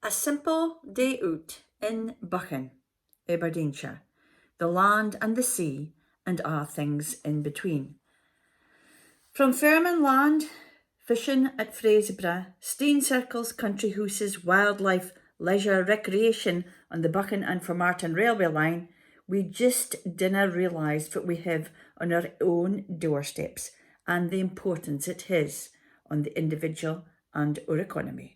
A simple day out in Buchan, Aberdeenshire, the land and the sea, and a' things in between. From farming land, fishing at Fraserburgh, steam circles, country houses, wildlife, leisure, recreation on the Buchan and Formartine railway line, we just dinna realise what we have on our own doorsteps and the importance it has on the individual and our economy.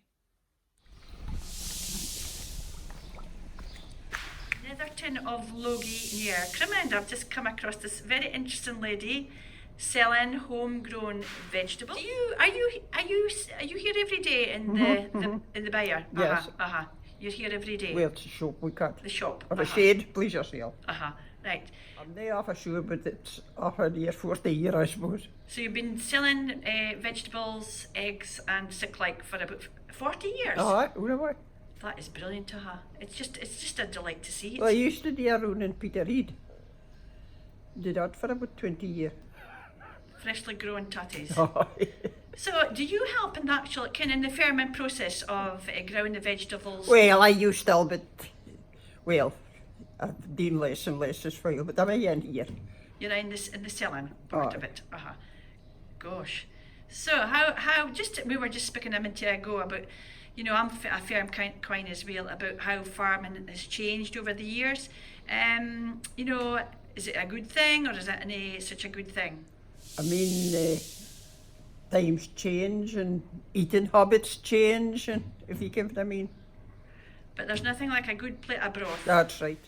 Netherton of Logie near Crimond, I've just come across this very interesting lady selling homegrown vegetables. Are you here every day in the byre? Yes. You're here every day. Well, it's a shop we cut. The shop. Or a shed, please yourself. Right. I'm not off a sure, but it's off a near 40 years, I suppose. So you've been selling vegetables, eggs, and sick like for about 40 years. Really? That is brilliant, It's just a delight to see. Well, I used to do around in Peterhead. Did that for about 20 years. Freshly grown tatties. So, do you help in the actual, in the farming process of growing the vegetables? Well, I used to, but, well, I've done less and less as well, but I'm in here. You're in the selling part of it. Gosh. So, how we were just speaking a minute ago about, I'm a fair quine as well, about how farming has changed over the years. Is it a good thing or is it not such a good thing? I mean, times change and eating habits change, and if you get what I mean. But there's nothing like a good plate of broth. That's right.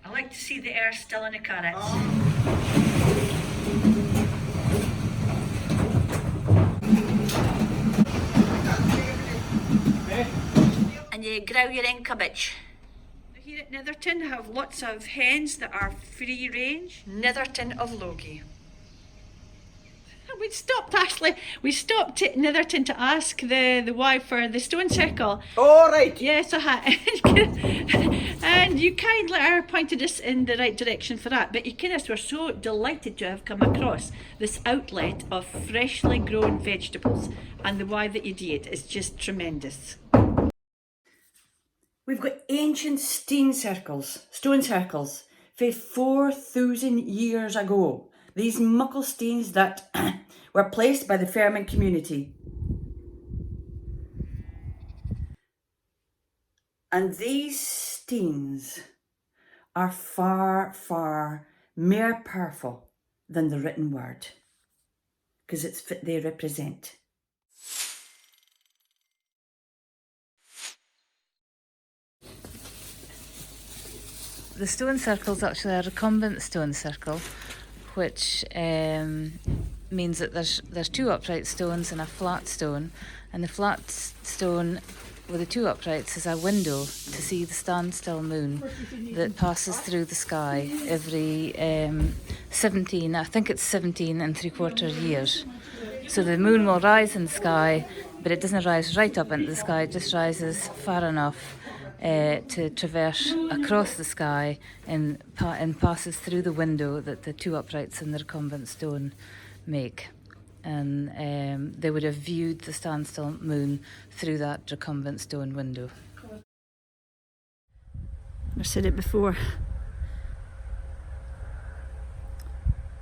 I like to see the air still in the carrots. And you grow your own cabbage. Here at Netherton have lots of hens that are free range. Netherton of Logie. We stopped at Netherton to ask the wife for the stone circle. Oh, right. Yes, and you kindly pointed us in the right direction for that. But you were so delighted to have come across this outlet of freshly grown vegetables, and the way that you did is just tremendous. We've got ancient stone circles from 4,000 years ago. These muckle steens that were placed by the farming community. And these steens are far, far more powerful than the written word, because it's what they represent. The stone circle is actually a recumbent stone circle, which means that there's two upright stones and a flat stone, and the flat stone with the two uprights is a window to see the standstill moon that passes through the sky every 17 and 3/4 years. So the moon will rise in the sky, but it doesn't rise right up into the sky, it just rises far enough to traverse across the sky and passes through the window that the two uprights in the recumbent stone make. And they would have viewed the standstill moon through that recumbent stone window. I've said it before.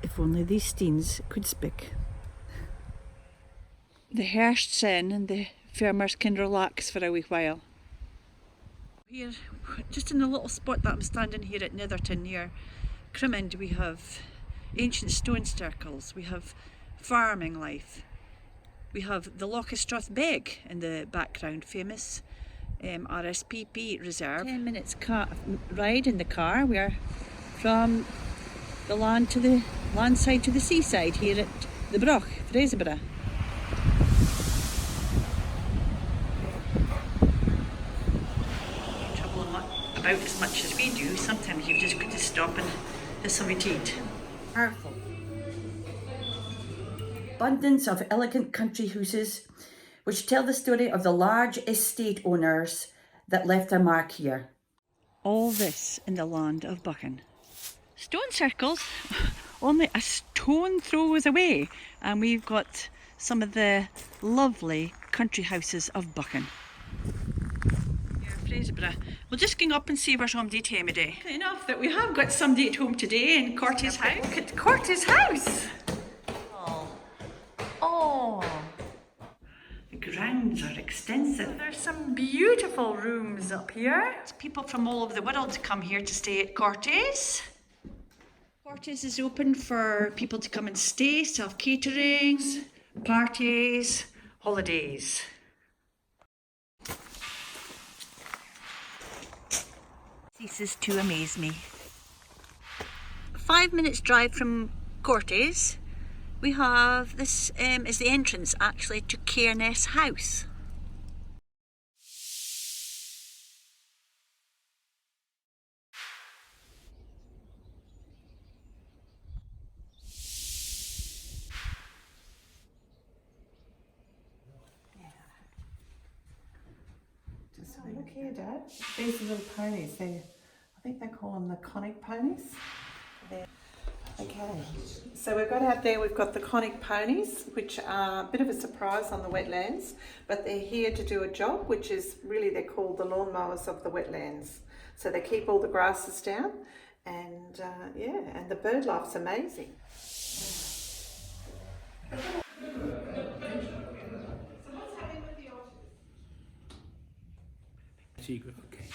If only these steens could speak. The hearst's in and the farmers can relax for a wee while. Here, just in the little spot that I'm standing here at Netherton near Crimond, we have ancient stone circles, we have farming life, we have the Loch of Strathbeg in the background, famous RSPB reserve. 10 minutes ride in the car. We are from the land side to the seaside here at the Broch, Fraserburgh. About as much as we do, sometimes you've just got to stop and have something to eat. Powerful. Abundance of elegant country houses which tell the story of the large estate owners that left their mark here. All this in the land of Buchan. Stone circles, only a stone throws away, and we've got some of the lovely country houses of Buchan. Fraserburgh. We'll just gang up and see where's somebody to me day. Enough that we have got somebody at home today in CORTES house. Look at CORTES house! Oh! The grounds are extensive. There's some beautiful rooms up here. People from all over the world come here to stay at CORTES. CORTES is open for people to come and stay, self-caterings, parties, holidays. Ceases to amaze me. 5 minutes drive from CORTES. We have, this is the entrance actually to Cairness House. Look here, Dad. These are little ponies. I think they call them the conic ponies. Okay, so we've got out there, we've got the conic ponies, which are a bit of a surprise on the wetlands, but they're here to do a job, which is really, they're called the lawnmowers of the wetlands. So they keep all the grasses down, and yeah, and the bird life's amazing. Okay.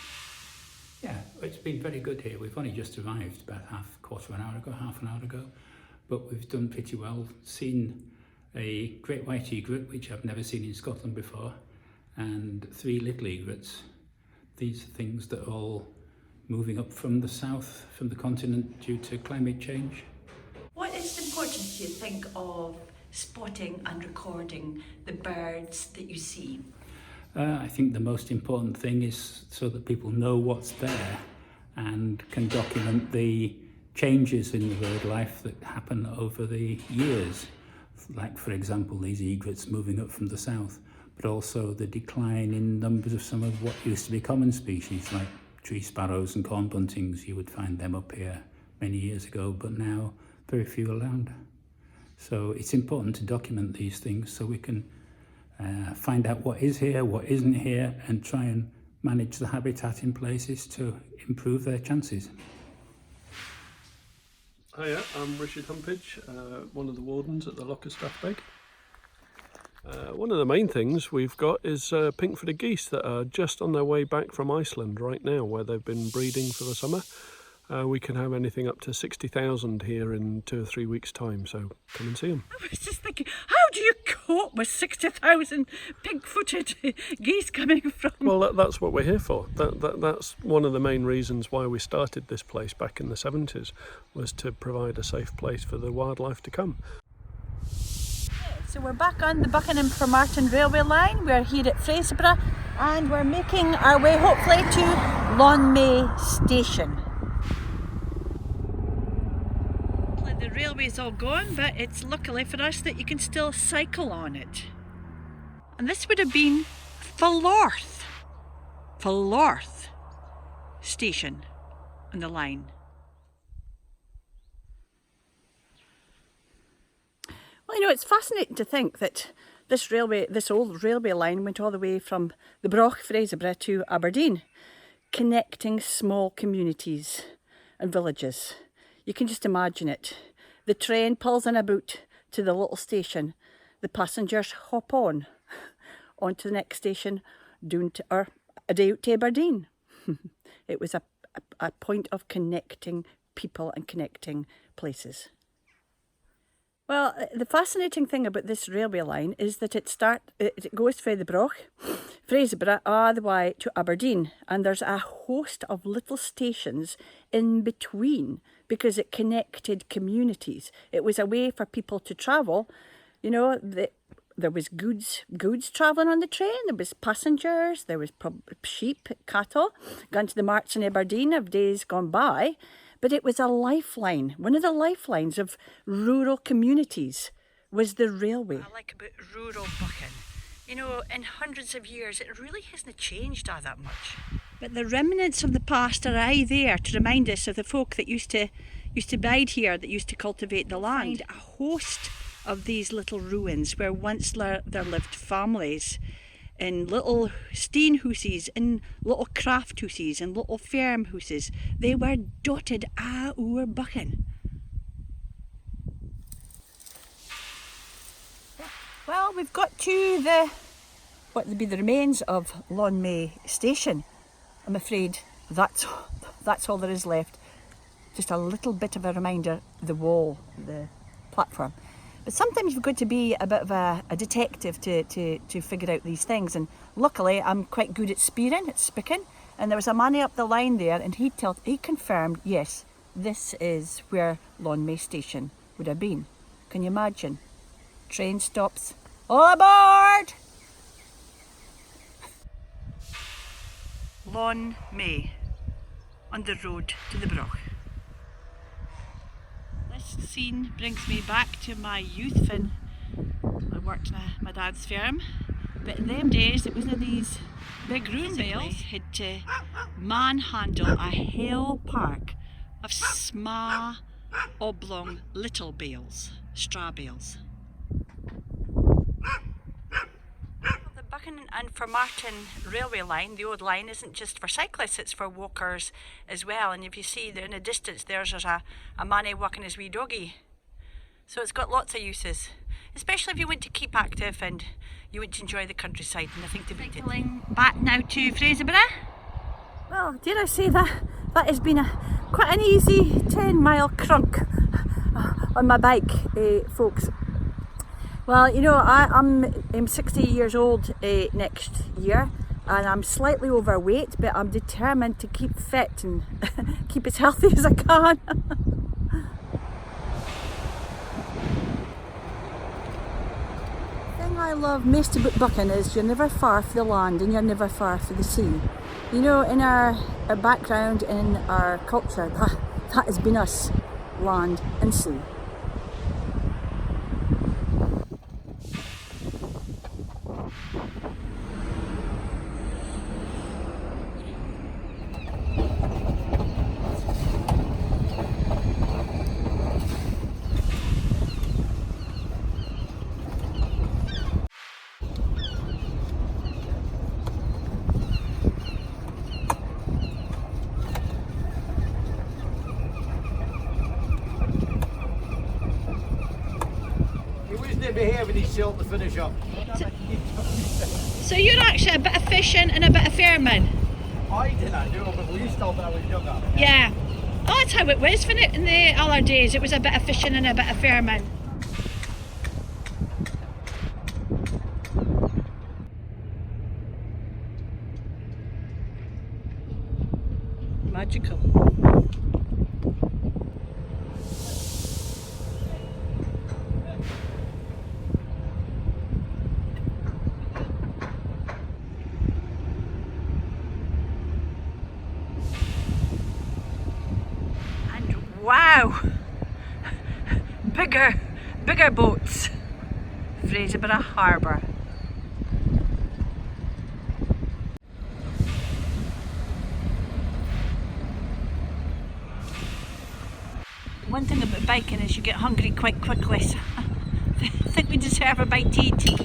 Yeah, it's been very good here. We've only just arrived about half an hour ago, but we've done pretty well. Seen a great white egret, which I've never seen in Scotland before, and 3 little egrets. These are things that are all moving up from the south, from the continent, due to climate change. What is the importance, do you think, of spotting and recording the birds that you see? I think the most important thing is so that people know what's there and can document the changes in the bird life that happen over the years. Like, for example, these egrets moving up from the south, but also the decline in numbers of some of what used to be common species, like tree sparrows and corn buntings. You would find them up here many years ago, but now very few around. So it's important to document these things so we can find out what is here, what isn't here, and try and manage the habitat in places to improve their chances. Hiya, I'm Richard Humpage, one of the wardens at the Loch of Strathbeg. One of the main things we've got is pink-footed geese that are just on their way back from Iceland right now, where they've been breeding for the summer. We can have anything up to 60,000 here in 2 or 3 weeks' time, so come and see them. I was just thinking, how do you cope with 60,000 pink-footed geese coming from? Well, that's what we're here for. That's one of the main reasons why we started this place back in the 70s, was to provide a safe place for the wildlife to come. So we're back on the Buchan and Formartine railway line. We're here at Fraserburgh and we're making our way hopefully to LONMAY station. The railway's all gone, but it's luckily for us that you can still cycle on it. And this would have been Formartine station on the line. Well, you know, it's fascinating to think that this old railway line went all the way from the Broch, Fraserburgh to Aberdeen, connecting small communities and villages. You can just imagine it. The train pulls in a boot to the little station. The passengers hop on to the next station, a day out to Aberdeen. It was a point of connecting people and connecting places. Well, the fascinating thing about this railway line is that it goes from the Broch, Fraserburgh, all the way to Aberdeen, and there's a host of little stations in between because it connected communities. It was a way for people to travel. You know, there was goods travelling on the train, there was passengers, there was sheep, cattle, gone to the marts in Aberdeen of days gone by. But it was a lifeline. One of the lifelines of rural communities was the railway. I like about rural Buchan. You know, in hundreds of years, it really hasn't changed all that much. But the remnants of the past are aye there to remind us of the folk that used to bide here, that used to cultivate the land. A host of these little ruins where once there lived families. in little steenhuises, in little crafthuises, and little farmhouses. They were dotted our Buchan. Well, we've got to what would be the remains of LONMAY station. I'm afraid that's all there is left. Just a little bit of a reminder, the wall, the platform. But sometimes you've got to be a bit of a detective to figure out these things. And luckily, I'm quite good at spicking. And there was a man up the line there, and he confirmed, yes, this is where LONMAY station would have been. Can you imagine? Train stops. All aboard! LONMAY on the road to the Broch. This scene brings me back to my youth when I worked in my dad's farm. But in them days it was in these big room bales had to manhandle a whole park of sma, oblong little bales, straw bales. The Buchan and Formartine railway line, the old line, isn't just for cyclists, it's for walkers as well. And if you see there in the distance, there's a manny walking his wee doggy. So it's got lots of uses, especially if you want to keep active and you want to enjoy the countryside and nothing to beat it. Back now to Fraserburgh. Well, dare I say that has been quite an easy 10-mile crunk on my bike, folks. Well, you know, I'm 60 years old next year, and I'm slightly overweight, but I'm determined to keep fit and keep as healthy as I can. The thing I love most about Buchan is you're never far from the land and you're never far from the sea. You know, in our background, in our culture, that has been us, land and sea. Behaving himself to finish up. So you're actually a bit of fishing and a bit of farming? I didn't do it, but we used to when I was younger. Yeah. Oh, that's how it was in the other days. It was a bit of fishing and a bit of farming. Magical. Wow! Bigger boats. Fraserburgh Harbour. One thing about biking is you get hungry quite quickly, so I think we deserve a bite to eat.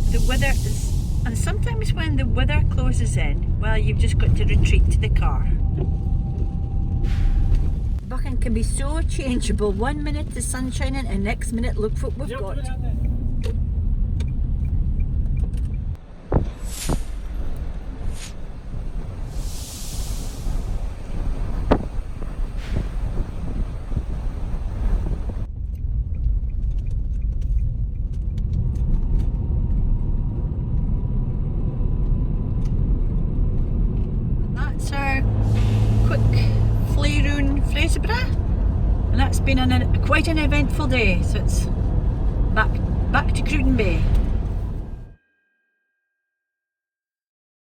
The weather is, and sometimes when the weather closes in, well, you've just got to retreat to the car. Buchan can be so changeable. 1 minute the sun's shining and next minute look what we've got. That's our quick fly round Fraserburgh, and that's been quite an eventful day. So it's back to Cruden Bay.